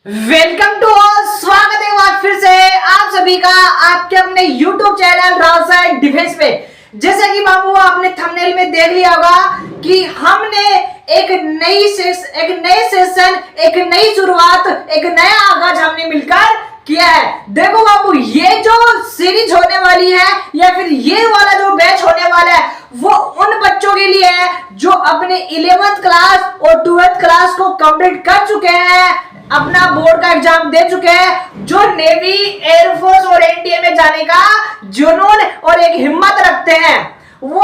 Welcome to all, स्वागत है बात फिर से आप सभी का आपके अपने YouTube channel Rao side defence पे। जैसा कि बाबू आपने थंबनेल में देख लिया होगा कि हमने एक नए सेशन, एक नई शुरुआत, एक नया आगाज हमने मिलकर किया है। देखो बाबू, ये जो सीरीज होने वाली है या फिर ये वाला जो बैच होने वाला है वो उन बच्चों के लिए है जो अपने 11th क्लास और 12th क्लास को कंप्लीट कर चुके हैं, अपना बोर्ड का एग्जाम दे चुके हैं, जो नेवी, एयरफोर्स और एनडीए में जाने का जुनून और एक हिम्मत रखते हैं। वो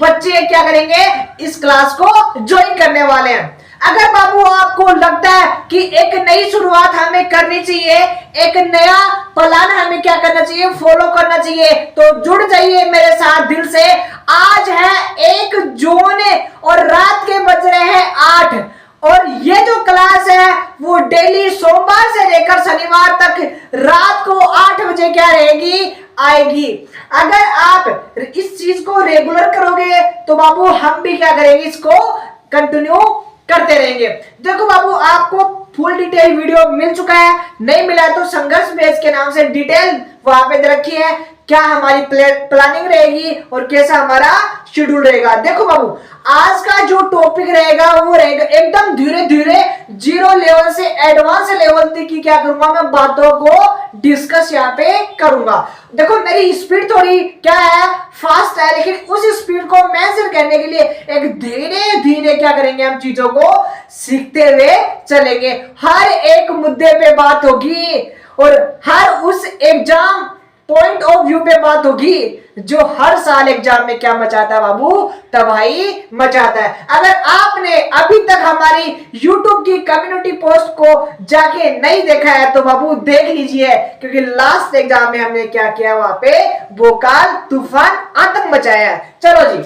बच्चे क्या करेंगे, इस क्लास को ज्वाइन करने वाले हैं। अगर बाबू आपको लगता है कि एक नई शुरुआत हमें करनी चाहिए, एक नया प्लान हमें क्या करना चाहिए, फॉलो करना चाहिए, तो जुड़ जाइए मेरे साथ दिल से। आज है 1 जून और रात के बज रहे हैं 8 और ये जो क्लास है वो डेली सोमवार से लेकर शनिवार तक रात को 8 बजे क्या रहेगी, आएगी। अगर आप इस चीज को रेगुलर करोगे तो बाबू हम भी क्या करेंगे, इसको कंटिन्यू करते रहेंगे। देखो बाबू, आपको फुल डिटेल वीडियो मिल चुका है, नहीं मिला तो संघर्ष बेस के नाम से डिटेल वहां पे रखी है, क्या हमारी प्लानिंग रहेगी और कैसा हमारा शेड्यूल रहेगा। देखो बाबू, आज का जो टॉपिक रहेगा वो रहेगा एकदम धीरे धीरे 0 लेवल से एडवांस लेवल तक की क्या करूंगा, मैं बातों को डिस्कस यहाँ पे करूंगा। देखो मेरी स्पीड थोड़ी क्या है, फास्ट है, लेकिन उस स्पीड को मेजर करने के लिए एक धीरे धीरे क्या करेंगे, हम चीजों को सीखते हुए चलेंगे। हर एक मुद्दे पे बात होगी और हर उस एग्जाम पॉइंट ऑफ व्यू पे बात होगी जो हर साल एग्जाम में क्या मचाता है बाबू, तबाही मचाता है। अगर आपने अभी तक हमारी YouTube की कम्युनिटी पोस्ट को जाके नहीं देखा है तो बाबू देख लीजिए, क्योंकि लास्ट एग्जाम में हमने क्या किया, वहां पे भोकाल तूफान आतंक मचाया है। चलो जी,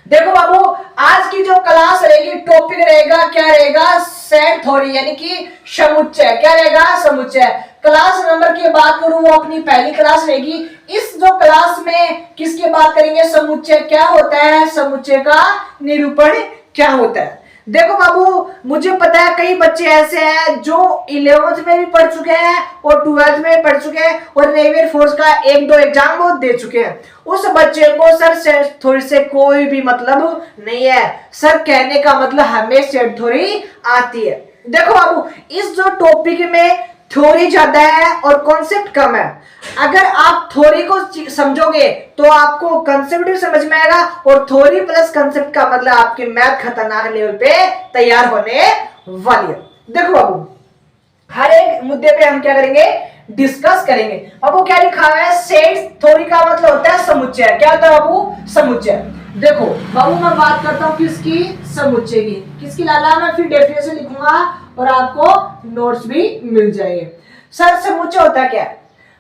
देखो बाबू, आज की जो क्लास रहेगी, टॉपिक रहेगा, क्या रहेगा, सेट थ्योरी, यानी कि समुच्चय। क्या रहेगा, समुच्चय। क्लास नंबर की बात करूं वो अपनी पहली क्लास रहेगी। इस जो क्लास में किसकी बात करेंगे, समुच्चय क्या होता है, समुच्चय का निरूपण क्या होता है। देखो बाबू, मुझे पता है कई बच्चे ऐसे हैं जो 11th में भी पढ़ चुके हैं और 12th में भी पढ़ चुके हैं और नेवी एयरफोर्स का 1-2 एग्जाम वो दे चुके हैं। उस बच्चे को सर सेट थ्योरी से कोई भी मतलब नहीं है। सर कहने का मतलब हमें सेट थ्योरी आती है। देखो बाबू, इस जो टॉपिक में थ्योरी ज्यादा है और कॉन्सेप्ट कम है। अगर आप थ्योरी को समझोगे तो आपको कंसेप्ट भी समझ में आएगा और थ्योरी प्लस कंसेप्ट का मतलब आपकी मैथ खतरनाक लेवल पे तैयार होने वाली है। देखो बाबू, हर एक मुद्दे पे हम क्या करेंगे, डिस्कस करेंगे। बाबू क्या लिखा हुआ है, सेट थ्योरी का मतलब होता है समुच्चय। क्या होता है बाबू, समुच्चय। देखो बाबू, मैं बात करता हूं किसकी, समुच्चय की। किसकी लाला, मैं फिर डेफिनेशन लिखूंगा और आपको नोट्स भी मिल जाएंगे। सर समुच्चय होता है क्या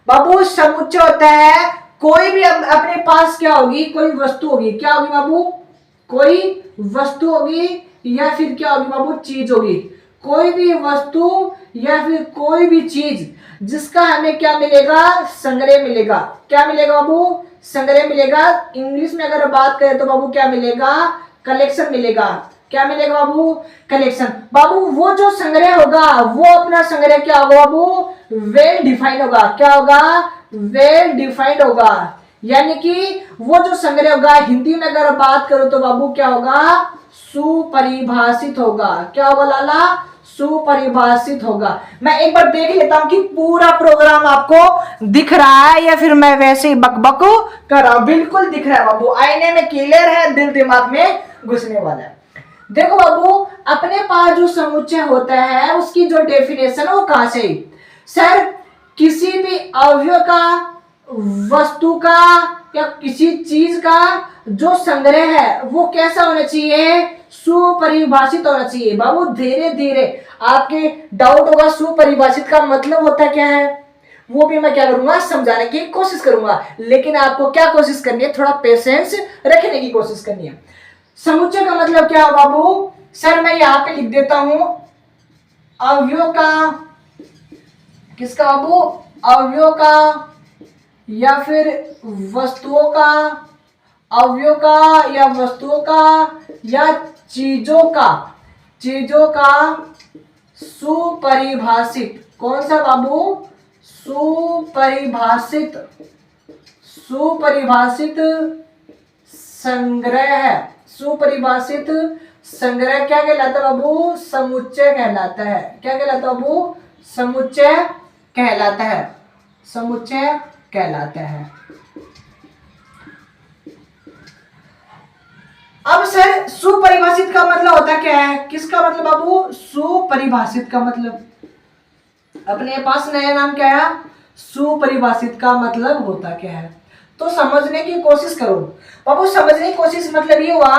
बाबू, समुच्चय होता है कोई भी अपने पास क्या होगी, कोई वस्तु होगी। क्या होगी बाबू, कोई वस्तु होगी या फिर क्या होगी बाबू, चीज होगी। कोई भी वस्तु या फिर कोई भी चीज जिसका हमें क्या मिलेगा, संग्रह मिलेगा। क्या मिलेगा बाबू, संग्रह मिलेगा। इंग्लिश में अगर बात करें तो बाबू क्या मिलेगा, कलेक्शन मिलेगा। क्या मिलेगा बाबू, कलेक्शन। बाबू वो जो संग्रह होगा वो अपना संग्रह क्या होगा बाबू, वेल डिफाइंड होगा। क्या होगा, वेल डिफाइंड होगा। यानी कि वो जो संग्रह होगा, हिंदी में अगर बात करो तो बाबू क्या होगा, सुपरिभाषित होगा। क्या होगा लाला, सुपरिभाषित होगा। मैं एक बार देख लेता हूं कि पूरा प्रोग्राम आपको दिख रहा है या फिर मैं वैसे ही बकबक कर रहा हूं। बिल्कुल दिख रहा है बाबू, आईने में क्लियर है, दिल दिमाग में घुसने वाला है। देखो बाबू, अपने पास जो समुच्चय होता है उसकी जो डेफिनेशन है वो कहां से, सर किसी भी अवयव का, वस्तु का या किसी चीज का जो संग्रह है वो कैसा होना चाहिए, सुपरिभाषित होना चाहिए। बाबू धीरे धीरे आपके डाउट होगा, सुपरिभाषित का मतलब होता क्या है, वो भी मैं क्या करूंगा, समझाने की कोशिश करूंगा। लेकिन आपको क्या कोशिश करनी है, थोड़ा पेशेंस रखने की कोशिश करनी है। समुच्चय का मतलब क्या है बाबू, सर मैं यहां पे लिख देता हूं, अवयव का, किसका बाबू, अवयव का या फिर वस्तुओं का, अवयव का या वस्तुओं का या चीजों का सुपरिभाषित, कौन सा बाबू? सुपरिभाषित, सुपरिभाषित संग्रह है। सुपरिभाषित संग्रह क्या कहलाता है बाबू? समुच्चय कहलाता है। क्या कहलाता है बाबू? समुच्चय कहलाता है। समुच्चय कहलाता है। अब सर सुपरिभाषित का मतलब होता क्या है? किसका मतलब बाबू? सुपरिभाषित का मतलब अपने पास नया नाम क्या है? सुपरिभाषित का मतलब होता क्या है? तो समझने की कोशिश करो बाबू। समझने की कोशिश मतलब ये हुआ,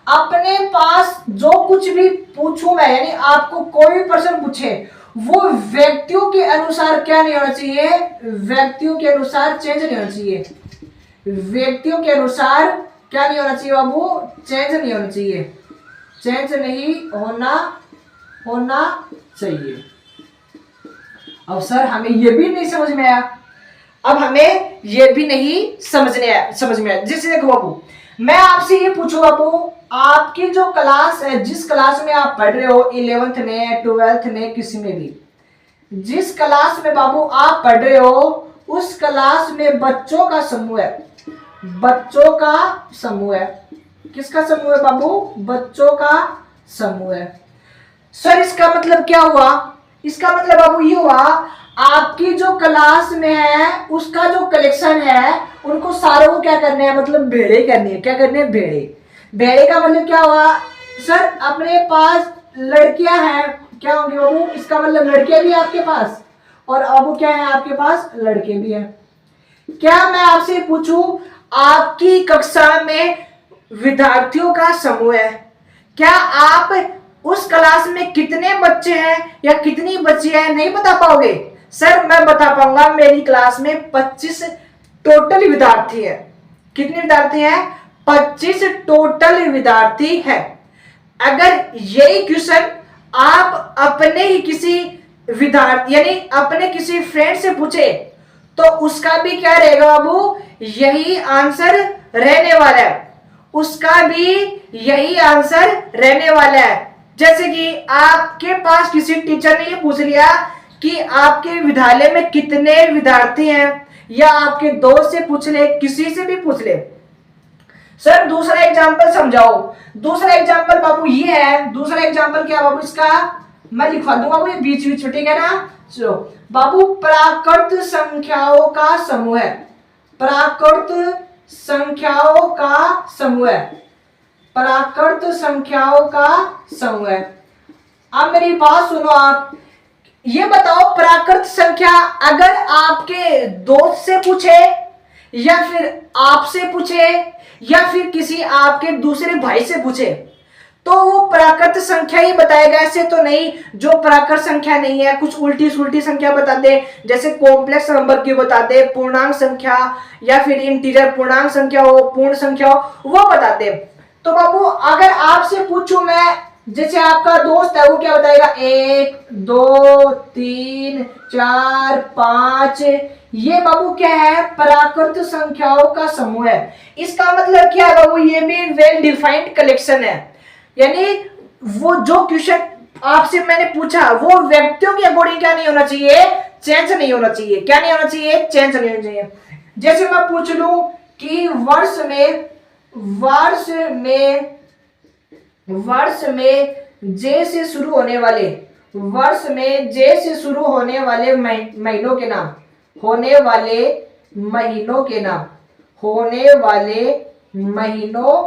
अपने पास जो कुछ भी पूछूं मैं, यानी आपको कोई भी प्रश्न पूछे, वो व्यक्तियों के अनुसार क्या नहीं होना चाहिए? व्यक्तियों के अनुसार चेंज नहीं होना चाहिए। व्यक्तियों के अनुसार क्या नहीं होना चाहिए बाबू? चेंज नहीं होना चाहिए। चेंज नहीं होना चाहिए। अब सर हमें ये भी नहीं समझ में आया। अब हमें ये भी नहीं समझ में आया। जैसे देखो बाबू, मैं आपसे ये पूछूं बाबू, आपकी जो क्लास है, जिस क्लास में आप पढ़ रहे हो, 11th में, 12th में, किसी में भी, जिस क्लास में बाबू आप पढ़ रहे हो, उस क्लास में बच्चों का समूह है। बच्चों का समूह है। किसका समूह है बाबू? बच्चों का समूह है। सर इसका मतलब क्या हुआ? इसका मतलब बाबू ये हुआ, आपकी जो क्लास में है उसका जो कलेक्शन है, उनको सारों को क्या करने हैं? मतलब भेड़े करनी है। क्या करने हैं? भेड़े। भेड़े का मतलब क्या हुआ? सर अपने पास लड़कियां हैं, क्या होंगी बाबू? इसका मतलब लड़कियां भी आपके पास, और अब क्या है? आपके पास लड़के भी हैं। क्या मैं आपसे पूछूं, आपकी कक्षा में विद्यार्थियों का समूह है, क्या आप उस क्लास में कितने बच्चे हैं या कितनी बच्चियां हैं नहीं बता पाओगे? सर मैं बता पाऊंगा, मेरी क्लास में 25 टोटल विद्यार्थी है। कितने विद्यार्थी हैं? 25 टोटल विद्यार्थी है। अगर यही क्वेश्चन आप अपने ही किसी विद्यार्थी, यानी अपने किसी फ्रेंड से पूछे, तो उसका भी क्या रहेगा बाबू? यही आंसर रहने वाला है। उसका भी यही आंसर रहने वाला है। जैसे कि आपके पास किसी टीचर ने ये पूछ लिया कि आपके विद्यालय में कितने विद्यार्थी हैं, या आपके दोस्त से पूछ ले, किसी से भी पूछ ले। सर दूसरा एग्जांपल समझाओ। दूसरा एग्जांपल बाबू ये है। दूसरा एग्जांपल क्या बाबू? इसका मैं लिखवा दूंगा बाबू, ये बीच बीच में, ठीक है ना? चलो बाबू, प्राकृत संख्याओं का समूह है। प्राकृत संख्याओं का समूह है। प्राकृत संख्याओं का समूह है। अब मेरी बात सुनो, आप ये बताओ, प्राकृत संख्या अगर आपके दोस्त से पूछे, या फिर आपसे पूछे, या फिर किसी आपके दूसरे भाई से पूछे, तो वो प्राकृत संख्या ही बताएगा। ऐसे तो नहीं जो प्राकृत संख्या नहीं है, कुछ उल्टी सुल्टी संख्या बता दे, जैसे कॉम्प्लेक्स नंबर की बता दे, पूर्णांक संख्या, या फिर इंटीजर पूर्णांक संख्या हो, पूर्ण संख्या हो, वो बता दे। तो बाबू अगर आपसे पूछूं मैं, जैसे आपका दोस्त है, वो क्या बताएगा? 1 2 3 4 5। ये बाबू क्या है? प्राकृत संख्याओं का समूह है। इसका मतलब क्या है बाबू? ये भी वेल डिफाइंड कलेक्शन है। यानी वो जो क्वेश्चन आपसे मैंने पूछा, वो व्यक्तियों के अकॉर्डिंग क्या नहीं होना चाहिए? चेंज नहीं होना चाहिए। क्या नहीं होना चाहिए? चेंज नहीं होना चाहिए। जैसे मैं पूछ लूं कि वर्ष में जे से शुरू होने वाले, वर्ष में जे से शुरू होने वाले महीनों के नाम, होने वाले महीनों के नाम, होने वाले महीनों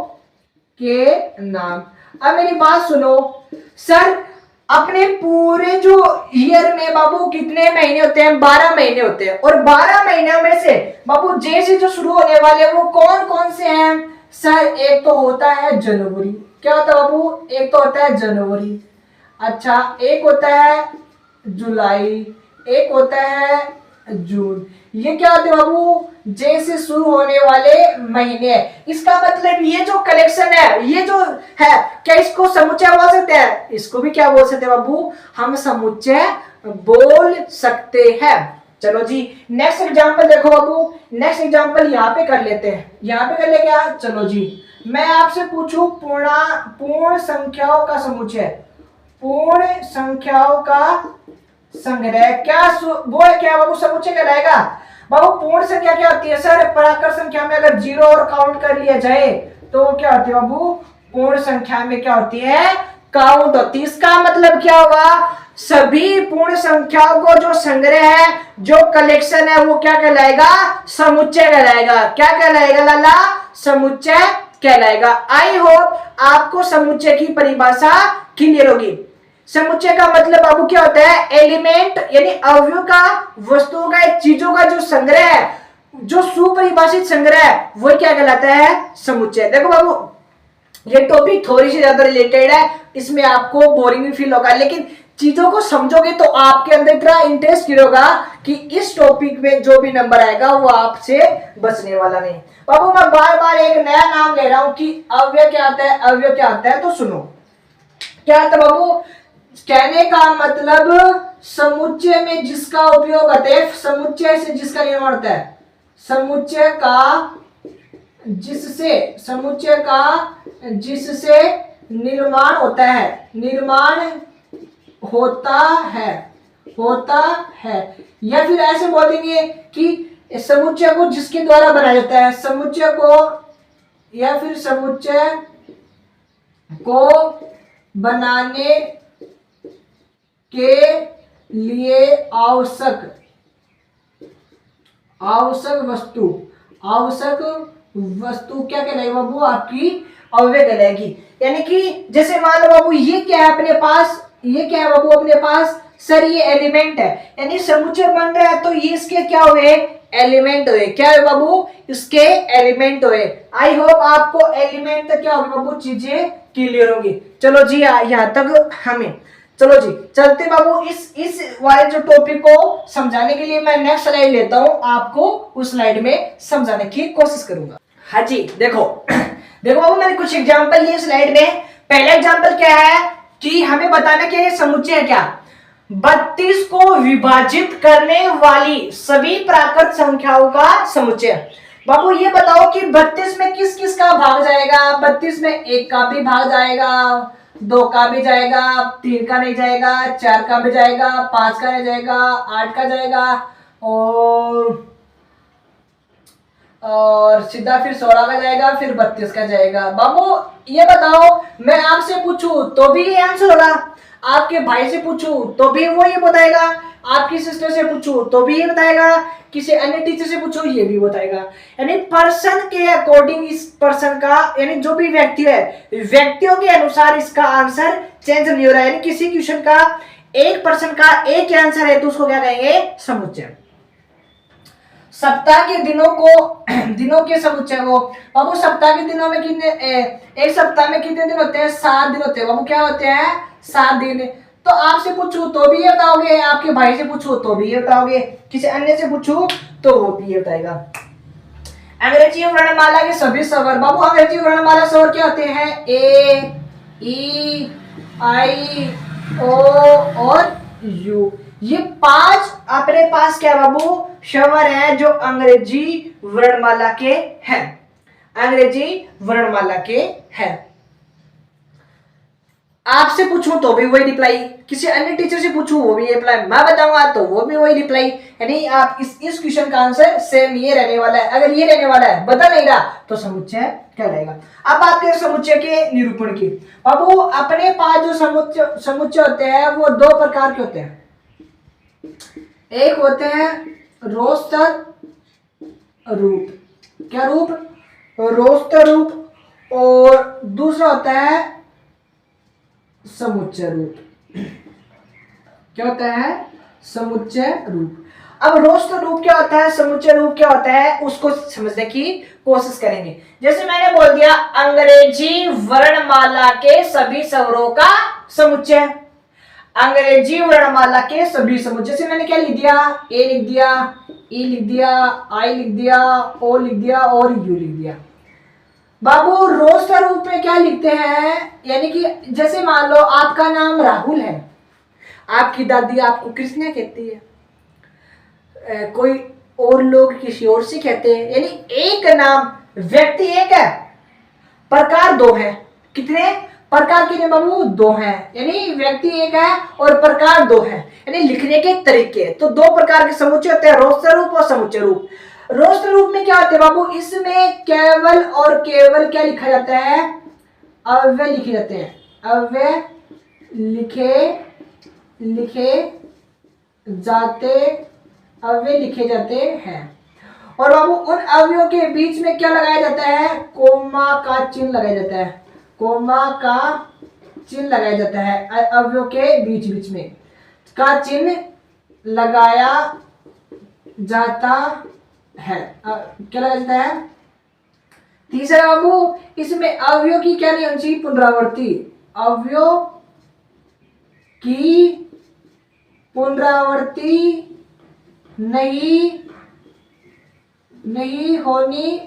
के नाम। अब मेरी बात सुनो, सर अपने पूरे जो ईयर में बाबू कितने महीने होते हैं? 12 महीने होते हैं। और 12 महीनों में से बाबू जे से जो शुरू होने वाले वो कौन कौन से हैं? सर एक तो होता है जनवरी। क्या होता है बाबू? एक तो होता है जनवरी। अच्छा, एक होता है जुलाई, एक होता है जून। ये क्या होते हैं बाबू? जे से शुरू होने वाले महीने। इसका मतलब ये जो कलेक्शन है, ये जो है, क्या इसको समुच्चय बोल सकते हैं? इसको भी क्या बोल सकते हैं बाबू? हम समुच्चय बोल सकते हैं। चलो जी नेक्स्ट एग्जांपल देखो बाबू। नेक्स्ट एग्जांपल यहाँ पे कर लेते हैं। यहाँ पे कर ले क्या? चलो जी, मैं आपसे पूछूं पूर्ण संख्याओं का समुच्चय। पूर्ण संख्याओं का संग्रह क्या वो है क्या बाबू समुच्चय कहलाएगा। बाबू पूर्ण संख्या क्या होती है सर, पराकार संख्या में अगर जीरो और काउंट कर लिया जाए तो क्या होती है बाबू, पूर्ण संख्या में क्या होती है, काउंट होती है। इसका मतलब क्या होगा, सभी पूर्ण संख्याओं को जो संग्रह है, जो कलेक्शन है, वो क्या कहलाएगा, समुच्चय कहलाएगा। क्या कहलाएगा लाला, समुच्चय कहलाएगा। आई होप आपको समुच्चय की परिभाषा क्लियर होगी। समुच्चय का मतलब बाबू क्या होता है, एलिमेंट यानी अवयव का, वस्तुओं का, चीजों का जो संग्रह है, जो सुपरिभाषित संग्रह है, वो क्या कहलाता है, समुच्चय। देखो बाबू ये टॉपिक थोड़ी सी ज्यादा रिलेटेड है, इसमें आपको बोरिंग भी फील होगा, लेकिन चीजों को समझोगे तो आपके अंदर इतना इंटरेस्ट होगा कि इस टॉपिक में जो भी नंबर आएगा वो आपसे बचने वाला नहीं। बाबू मैं बार बार एक नया नाम ले रहा हूं कि अवयव क्या आता है, अवयव क्या आता है, तो सुनो क्या आता है बाबू। कहने का मतलब समुच्चय में जिसका उपयोग होता है, समुच्चय से जिसका निर्माण होता है, समुच्चय का जिससे निर्माण होता है, निर्माण होता है, या फिर ऐसे बोल देंगे कि समुच्चय को जिसके द्वारा बनाया जाता है, समुच्चय को या फिर समुच्चय को बनाने के लिए आवश्यक वस्तु क्या कहलाएगी बाबू, आपकी अवयव कहलाएगी। यानी कि जैसे मान लो बाबू ये क्या है अपने पास, ये क्या है बाबू अपने पास, सर ये एलिमेंट है, यानी समुच्चय बन रहा है तो ये इसके क्या हुए, एलिमेंट हुए। क्या है बाबू, इसके एलिमेंट हुए। आई होप आपको एलिमेंट तक क्या होगी बाबू, चीजें क्लियर होगी। चलो जी यहाँ तक हमें, चलो जी चलते बाबू इस वाले जो टॉपिक को समझाने के लिए मैं नेक्स्ट स्लाइड लेता हूं, आपको उस स्लाइड में समझाने की कोशिश करूंगा। हाँ जी देखो देखो बाबू मैंने कुछ एग्जांपल लिए स्लाइड में। पहला एग्जांपल क्या है कि हमें बताना कि ये समुच्चय है क्या, 32 को विभाजित करने वाली सभी प्राकृत संख्याओं का समुच्चय। बाबू ये बताओ कि 32 में किस किस का भाग जाएगा, 32 में 1 का भी भाग जाएगा, 2 का भी जाएगा, 3 का नहीं जाएगा, 4 का भी जाएगा, 5 का नहीं जाएगा, 8 का जाएगा, और सीधा फिर 16 का जाएगा, फिर 32 का जाएगा। बाबू ये बताओ मैं आपसे पूछूं तो भी ये आंसर होगा, आपके भाई से पूछूं तो भी वो ये बताएगा, आपकी सिस्टर से पूछूं तो भी ये बताएगा, किसी अन्य टीचर से पूछो ये भी बताएगा। यानी पर्सन के अकॉर्डिंग इस पर्सन का, यानी जो भी व्यक्ति है, व्यक्तियों के अनुसार इसका आंसर चेंज नहीं हो रहा है। यानी किसी क्वेश्चन का एक पर्सन का एक ही आंसर है तो उसको क्या कहेंगे, समुच्चय। सप्ताह के दिनों के समुच्चय को बाबू, सप्ताह के दिनों में कितने, एक सप्ताह में कितने दिन होते हैं, 7 दिन होते हैं बाबू। क्या होते हैं, 7 दिन। तो आपसे पूछूं तो भी ये बताओगे, आपके भाई से पूछूं तो भी ये बताओगे, किसी अन्य से पूछूं तो वो भी ये बताएगा। अंग्रेजी वर्णमाला के सभी स्वर बाबू, अंग्रेजी वर्णमाला स्वर क्या होते हैं, ए, ई, आई, ओ और यू। ये 5 अपने पास क्या बाबू, स्वर है जो अंग्रेजी वर्णमाला के हैं, अंग्रेजी वर्णमाला के हैं। आपसे पूछूं तो भी वही रिप्लाई, किसी अन्य टीचर से पूछूं वो भी रिप्लाई, मैं बताऊंगा तो वो भी वही रिप्लाई। यानी आप इस क्वेश्चन का आंसर सेम ये रहने वाला है। अगर ये रहने वाला है, बता नहीं रहा, तो समुच्चय कहलाएगा। अब बात करें समुच्चय के निरूपण की। बाबू अपने पास जो समुच्चय होते हैं वो 2 प्रकार के होते हैं। एक होते हैं रोस्टर रूप, क्या रूप, रोस्टर रूप, और दूसरा होता है समुच्चय रूप। क्या होता है, समुच्चय रूप। अब रोस्टर रूप क्या होता है, समुच्चय रूप क्या होता है, उसको समझने की कोशिश करेंगे। जैसे मैंने बोल दिया अंग्रेजी वर्णमाला के सभी स्वरों का समुच्चय, अंग्रेजी वर्णमाला के सभी समुच्चय। जैसे मैंने क्या लिख दिया, ए लिख दिया, ई लिख दिया, आई लिख दिया, ओ लिख दिया और यू लिख दिया। बाबू रोस्टर रूप में क्या लिखते हैं, यानी कि जैसे मान लो आपका नाम राहुल है, आपकी दादी आपको कृष्णा कहती है, कोई और लोग किसी और से कहते हैं। यानी एक नाम, व्यक्ति एक है, प्रकार 2 है। कितने प्रकार कितने बाबू? दो हैं, यानी व्यक्ति एक है और प्रकार दो हैं, यानी लिखने के तरीके। तो दो प्रकार के समुच्चय होते हैं, रोस्टर रूप और समुच्चय रूप। रोस्टर रूप में क्या होते हैं बाबू? इसमें केवल और केवल क्या लिखा जाता है? अव्यय लिखे जाते हैं, अव्यय लिखे जाते हैं। और बाबू उन अवयवों के बीच में क्या लगाया जाता है? कोमा का चिन्ह लगाया जाता है, कोमा का चिन्ह लगाया जाता है। अवयवों के बीच बीच में का चिन्ह लगाया जाता है। क्या लगाया जाता है? तीसरा बाबू, इसमें अवयव की क्या नहीं होनी चाहिए? पुनरावृत्ति, अवयव की पुनरावृत्ति नहीं होनी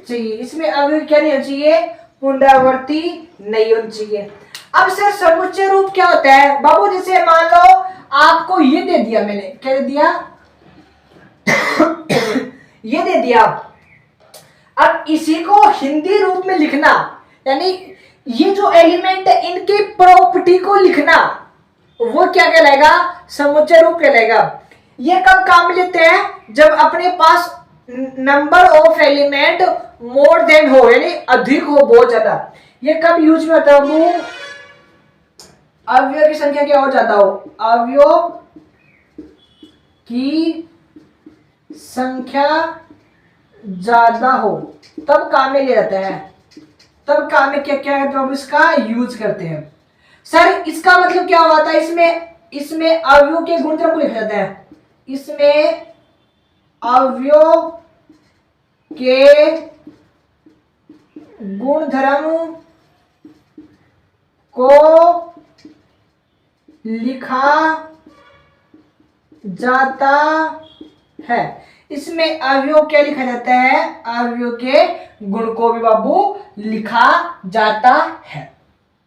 चाहिए। इसमें अवयव क्या नहीं होना चाहिए? पुनरावृत्ति नहीं होनी चाहिए। अब सर समुच्चय रूप क्या होता है बाबू? जैसे मान लो आपको ये दे दिया मैंने, क्या दे दिया? ये दे दिया। अब इसी को हिंदी रूप में लिखना, यानी ये जो एलिमेंट है इनकी प्रॉपर्टी को लिखना, वो क्या कहलाएगा? समुच्चय रूप कहलाएगा। ये कब काम में लेते हैं? जब अपने पास number of element more than हो, यानी अधिक हो, बहुत ज्यादा। ये कब यूज में होता है? अवयव की संख्या क्या हो ज्यादा हो, अवयव की संख्या ज्यादा हो, तब काम में ले जाता है। तब काम में क्या क्या है तो हम इसका यूज करते हैं। सर इसका मतलब क्या हुआ था? इसमें अवयव के गुणधर्म को लिखा जाता है, इसमें अवयव के गुणधर्म को लिखा जाता है। इसमें अवयव क्या लिखा जाता है? अवयव के गुण को भी बाबू लिखा जाता है।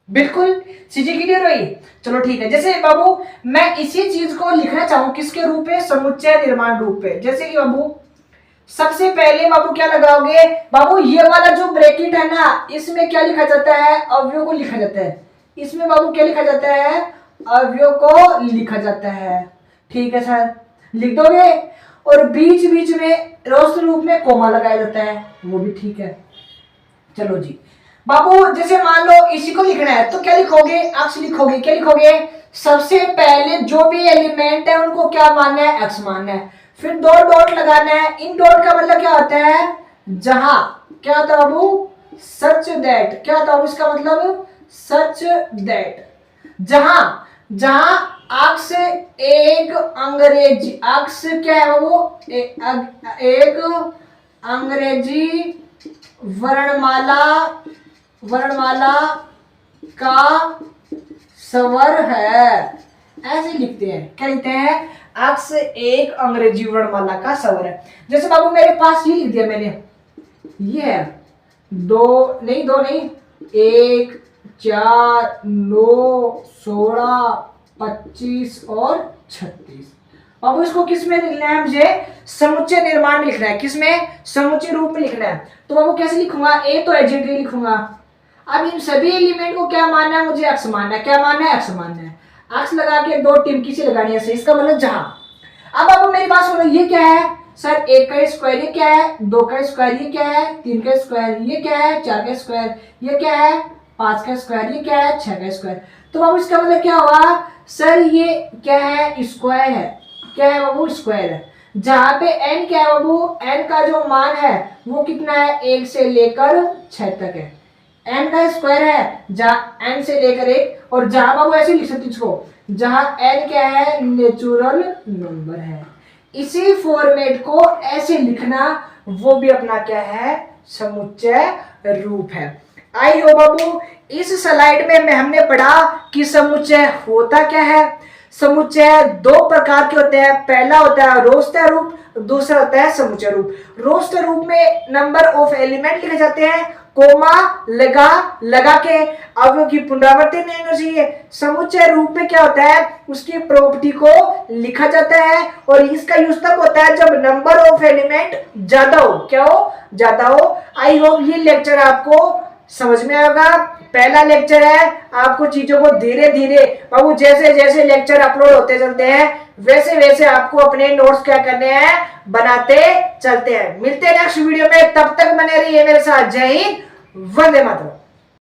बिल्कुल चीजें क्लियर हुई? चलो ठीक है। जैसे बाबू मैं इसी चीज को लिखना चाहूं किसके रूप में? समुच्चय निर्माण रूप में। जैसे कि बाबू सबसे पहले बाबू क्या लगाओगे? बाबू ये वाला जो ब्रैकेट है ना, इसमें क्या लिखा जाता है? अवयव को लिखा जाता है। इसमें बाबू क्या लिखा जाता है? अवयव को लिखा जाता है। ठीक है सर, लिख दोगे। और बीच बीच में रोस्टर रूप में कोमा लगाया जाता है, वो भी ठीक है। चलो जी बाबू, जैसे मान लो इसी को लिखना है तो क्या लिखोगे? अक्स लिखोगे। क्या लिखोगे? सबसे पहले जो भी एलिमेंट है उनको क्या मानना है? एक्स मानना है। फिर दो डॉट लगाना है। इन डॉट का मतलब क्या होता है? जहां क्या होता है बाबू? Such that. क्या होता है इसका मतलब? Such that. जहां अक्स एक अंग्रेजी, अक्स क्या है बाबू? एक अंग्रेजी वर्णमाला का स्वर है, ऐसे लिखते हैं। क्या लिखते हैं? अक्स एक अंग्रेजी वर्णमाला का स्वर है। जैसे बाबू मेरे पास ये लिख दिया मैंने, ये है दो नहीं 1 4 9 16 25 और 36। बाबू इसको किस में लिखना है? मुझे समुच्चय निर्माण में लिखना है। किसमें? समुच्चय रूप में लिखना है। तो बाबू कैसे लिखूंगा? ए तो एजेंटली लिखूंगा। अब इन सभी एलिमेंट को क्या मानना है? मुझे एक्स मानना है। क्या मानना है? एक्स मानना है। एक्स लगा के दो टिमकी से लगानी है, इसका मतलब जहां। अब बाबू मेरी बात सुनो, ये क्या है? सर 1 का स्क्वायर ये क्या है? 2 का स्क्वायर ये क्या है? 3 का स्क्वायर ये क्या है? 4 का स्क्वायर ये क्या है? 5 का स्क्वायर ये क्या है? 6 का स्क्वायर। तो बाबू इसका मतलब क्या हुआ? सर ये क्या है? स्क्वायर है। क्या है बाबू? स्क्वायर है। जहां पे n क्या है बाबू? n का जो मान है वो कितना है? 1 से लेकर 6 तक है। n का स्क्वायर है जहां n से लेकर 1, और जहां बाबू ऐसे लिख सकते इसको, जहां n क्या है? नेचुरल नंबर है। इसी फॉर्मेट को ऐसे लिखना, वो भी अपना क्या है? समुच्चय रूप है। आई हो बाबू इस स्लाइड में हमने पढ़ा कि समुच्चय होता क्या है। समुच्चय दो प्रकार के होते हैं। पहला होता है रोस्टर रूप, दूसरा होता है समुच्चय रूप। रोस्टर रूप में नंबर ऑफ एलिमेंट लिखे जाते हैं कोमा लगा के अवयव की पुनरावृत्ति नहीं होनी चाहिए। समुच्चय रूप में क्या होता है, उसकी प्रॉपर्टी को लिखा जाता है और इसका यूज तब होता है जब नंबर ऑफ एलिमेंट ज्यादा हो। क्या हो? ज्यादा हो। आई होप ये लेक्चर आपको समझ में आएगा। पहला लेक्चर है, आपको चीजों को धीरे धीरे बाबू जैसे जैसे लेक्चर अपलोड होते चलते हैं वैसे वैसे आपको अपने नोट्स क्या करने हैं, बनाते चलते हैं। मिलते हैं नेक्स्ट वीडियो में, तब तक बने रहिए मेरे साथ। जय हिंद, वंदे मातरम।